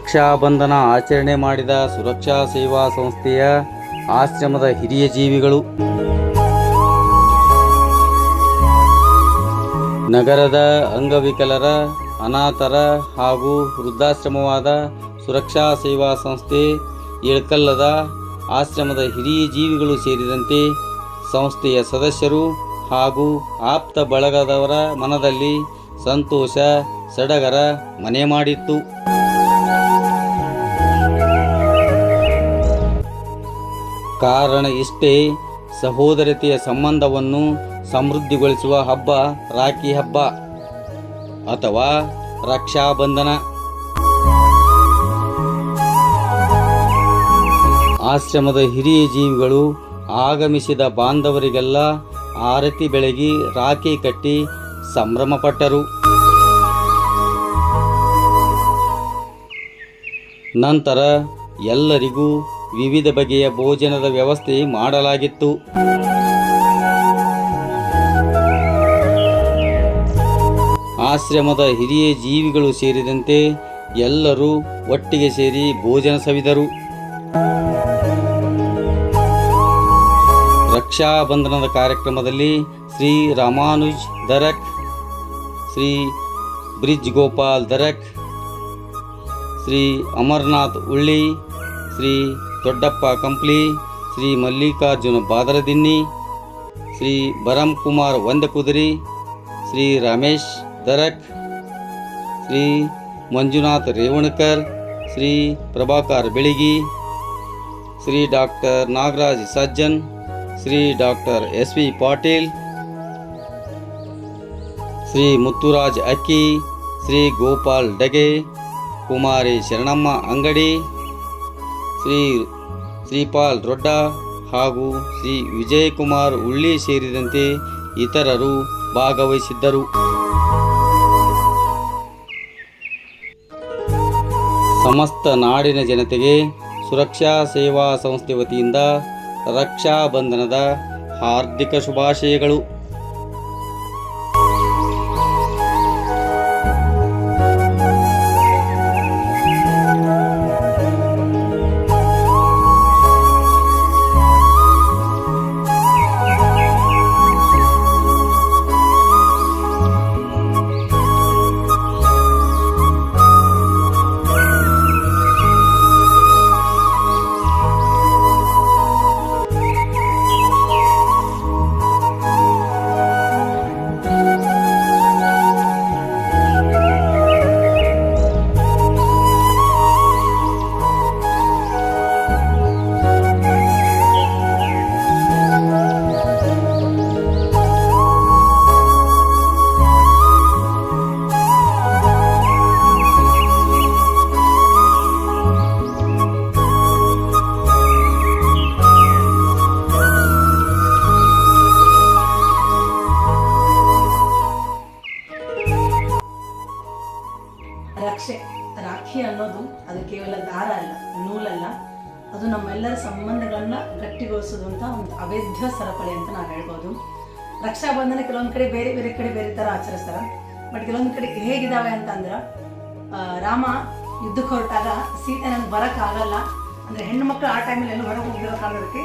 ರಕ್ಷಾಬಂಧನ ಆಚರಣೆ ಮಾಡಿದ ಸುರಕ್ಷಾ ಸೇವಾ ಸಂಸ್ಥೆಯ ಆಶ್ರಮದ ಹಿರಿಯ ಜೀವಿಗಳು. ನಗರದ ಅಂಗವಿಕಲರ, ಅನಾಥರ ಹಾಗೂ ವೃದ್ಧಾಶ್ರಮವಾದ ಸುರಕ್ಷಾ ಸೇವಾ ಸಂಸ್ಥೆ ಇಳಕಲ್ಲದ ಆಶ್ರಮದ ಹಿರಿಯ ಜೀವಿಗಳು ಸೇರಿದಂತೆ ಸಂಸ್ಥೆಯ ಸದಸ್ಯರು ಹಾಗೂ ಆಪ್ತ ಬಳಗದವರ ಮನದಲ್ಲಿ ಸಂತೋಷ ಸಡಗರ ಮನೆ ಮಾಡಿತ್ತು. ಕಾರಣ ಇಷ್ಟೇ, ಸಹೋದರತೆಯ ಸಂಬಂಧವನ್ನು ಸಮೃದ್ಧಿಗೊಳಿಸುವ ಹಬ್ಬ ರಾಖಿ ಹಬ್ಬ ಅಥವಾ ರಕ್ಷಾಬಂಧನ. ಆಶ್ರಮದ ಹಿರಿಯ ಜೀವಿಗಳು ಆಗಮಿಸಿದ ಬಾಂಧವರಿಗೆಲ್ಲ ಆರತಿ ಬೆಳಗಿ ರಾಖಿ ಕಟ್ಟಿ ಸಂಭ್ರಮಪಟ್ಟರು. ನಂತರ ಎಲ್ಲರಿಗೂ ವಿವಿಧ ಬಗೆಯ ಭೋಜನದ ವ್ಯವಸ್ಥೆ ಮಾಡಲಾಗಿತ್ತು. ಆಶ್ರಮದ ಹಿರಿಯ ಜೀವಿಗಳು ಸೇರಿದಂತೆ ಎಲ್ಲರೂ ಒಟ್ಟಿಗೆ ಸೇರಿ ಭೋಜನ ಸವಿದರು. ರಕ್ಷಾಬಂಧನದ ಕಾರ್ಯಕ್ರಮದಲ್ಲಿ ಶ್ರೀ ರಾಮಾನುಜ್ ದರಕ್, ಶ್ರೀ ಬ್ರಿಜ್ ಗೋಪಾಲ್ ದರಕ್, ಶ್ರೀ ಅಮರನಾಥ್ ಉಳ್ಳಿ, ಶ್ರೀ ದೊಡ್ಡಪ್ಪ Kampli, Shri Mallikarjuna Badaradinni, Shri ಬರಂ Kumar ವಂದಕುದರಿ, Shri Ramesh ದರಕ್, Shri Manjunath Revankar, Shri Prabhakar Belagi, Shri doctor Nagaraj Sajjan, Shri doctor S V Patil, Shri Mutturaj Akki, Shri Gopal ಡಗೆ, ಕುಮಾರಿ ಶರಣಮ್ಮ ಅಂಗಡಿ, ಶ್ರೀ ಶ್ರೀಪಾಲ್ ರೊಡ್ಡ ಹಾಗೂ ಶ್ರೀ ವಿಜಯಕುಮಾರ್ ಉಳ್ಳಿ ಸೇರಿದಂತೆ ಇತರರು ಭಾಗವಹಿಸಿದ್ದರು. ಸಮಸ್ತ ನಾಡಿನ ಜನತೆಗೆ ಸುರಕ್ಷಾ ಸೇವಾ ಸಂಸ್ಥೆ ವತಿಯಿಂದ ರಕ್ಷಾಬಂಧನದ ಹಾರ್ದಿಕ ಶುಭಾಶಯಗಳು. ರಾಖಿ ಅನ್ನೋದು ಅದು ಕೇವಲ ದಾರ ಅಲ್ಲ, ನೂಲಲ್ಲ, ಅದು ನಮ್ಮೆಲ್ಲರ ಸಂಬಂಧಗಳನ್ನ ಗಟ್ಟಿಗೊಳಿಸೋದು ಅಂತ ಒಂದು ಅವೇಧ್ಯ ಸರಪಳಿ ಅಂತ ನಾವು ಹೇಳ್ಬೋದು. ರಕ್ಷಾಬಂಧನ ಕೆಲವೊಂದು ಕಡೆ ಬೇರೆ ಬೇರೆ ಕಡೆ ಬೇರೆ ಥರ ಆಚರಿಸ್ತಾರೆ. ಬಟ್ ಕೆಲವೊಂದು ಕಡೆ ಹೇಗಿದ್ದಾವೆ ಅಂತಂದ್ರೆ, ರಾಮ ಯುದ್ಧಕ್ಕೆ ಹೊರಟಾಗ ಸೀತೆ ನನಗೆ ಬರೋಕ್ಕಾಗಲ್ಲ ಅಂದರೆ, ಹೆಣ್ಣು ಮಕ್ಕಳು ಆ ಟೈಮಲ್ಲಿ ಎಲ್ಲ ಹೊರಗೆ ಹೋಗಿರೋ ಕಾರಣಕ್ಕೆ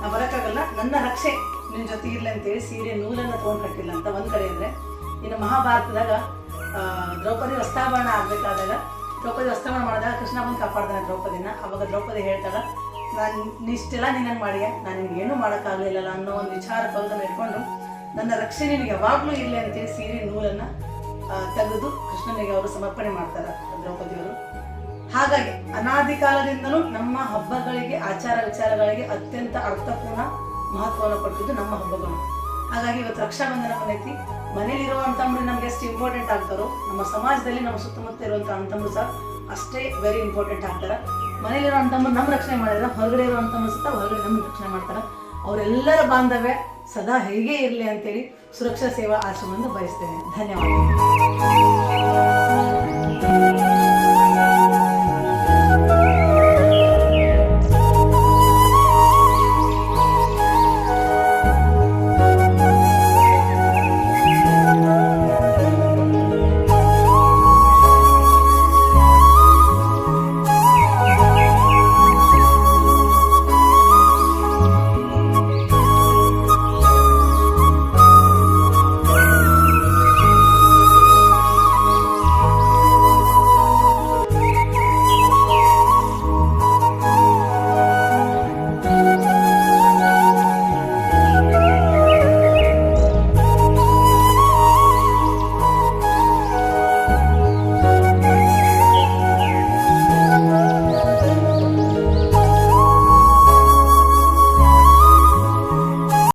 ನಾವು ಬರೋಕ್ಕಾಗಲ್ಲ, ನನ್ನ ರಕ್ಷೆ ನಿನ್ನ ಜೊತೆ ಇರಲಿ ಅಂತೇಳಿ ಸೀರೆ ನೂಲನ್ನು ತೊಗೊಂಡು ಕಟ್ಟಿಲ್ಲ ಅಂತ ಒಂದು ಕಡೆ ಅಂದರೆ. ಇನ್ನು ಮಹಾಭಾರತದಾಗ ದ್ರೌಪದಿ ವಸ್ತ್ರಾಭರಣ ಆಗಬೇಕಾದಾಗ, ದ್ರೌಪದಿ ವಸ್ತ್ರಾಭರಣ ಮಾಡಿದಾಗ ಕೃಷ್ಣ ಬಂದು ಕಾಪಾಡ್ತಾನೆ ದ್ರೌಪದಿನ. ಅವಾಗ ದ್ರೌಪದಿ ಹೇಳ್ತಾಳೆ, ನಾನು ಇಷ್ಟೆಲ್ಲ ನಿನ್ನಂಗೆ ಮಾಡಿದೆ, ನಾನು ನಿಮ್ಗೆ ಏನೂ ಮಾಡೋಕ್ಕಾಗಲಿಲ್ಲಲ್ಲ ಅನ್ನೋ ಒಂದು ವಿಚಾರ ಪದವನ್ನು ಇಟ್ಕೊಂಡು ನನ್ನ ರಕ್ಷೆ ನಿನಗೆ ಯಾವಾಗಲೂ ಇರಲಿ ಅಂತೇಳಿ ಸೀರೆ ನೂಲನ್ನು ತೆಗೆದು ಕೃಷ್ಣನಿಗೆ ಅವರು ಸಮರ್ಪಣೆ ಮಾಡ್ತಾರೆ ದ್ರೌಪದಿಯವರು. ಹಾಗಾಗಿ ಅನಾದಿ ಕಾಲದಿಂದಲೂ ನಮ್ಮ ಹಬ್ಬಗಳಿಗೆ, ಆಚಾರ ವಿಚಾರಗಳಿಗೆ ಅತ್ಯಂತ ಅರ್ಥಪೂರ್ಣ ಮಹತ್ವವನ್ನು ಕೊಟ್ಟಿದ್ದು ನಮ್ಮ ಹಬ್ಬಗಳು. ಹಾಗಾಗಿ ಇವತ್ತು ರಕ್ಷಾಬಂಧನ ಬಂದೈತಿ. ಮನೇಲಿರೋ ಅಂತಂದ್ರೆ ನಮ್ಗೆ ಎಷ್ಟು ಇಂಪಾರ್ಟೆಂಟ್ ಆಗ್ತಾರೋ, ನಮ್ಮ ಸಮಾಜದಲ್ಲಿ ನಮ್ಮ ಸುತ್ತಮುತ್ತ ಇರುವಂಥ ಅಂತಂದ್ರು ಸಹ ಅಷ್ಟೇ ವೆರಿ ಇಂಪಾರ್ಟೆಂಟ್ ಆಗ್ತಾರೆ. ಮನೇಲಿರೋ ಅಂತಂದ್ರೆ ನಮ್ಮ ರಕ್ಷಣೆ ಮಾಡಿದ್ರೆ, ಹೊರಗಡೆ ಇರೋ ಅಂತಂದ್ರು ಸಹ ಹೊರಗಡೆ ನಮ್ಮ ರಕ್ಷಣೆ ಮಾಡ್ತಾರೆ. ಅವರೆಲ್ಲರ ಬಾಂಧವ್ಯ ಸದಾ ಹೇಗೆ ಇರಲಿ ಅಂತೇಳಿ ಸುರಕ್ಷಾ ಸೇವಾ ಆಶ್ರಮದಿಂದ ಬಯಸ್ತೇನೆ. ಧನ್ಯವಾದ.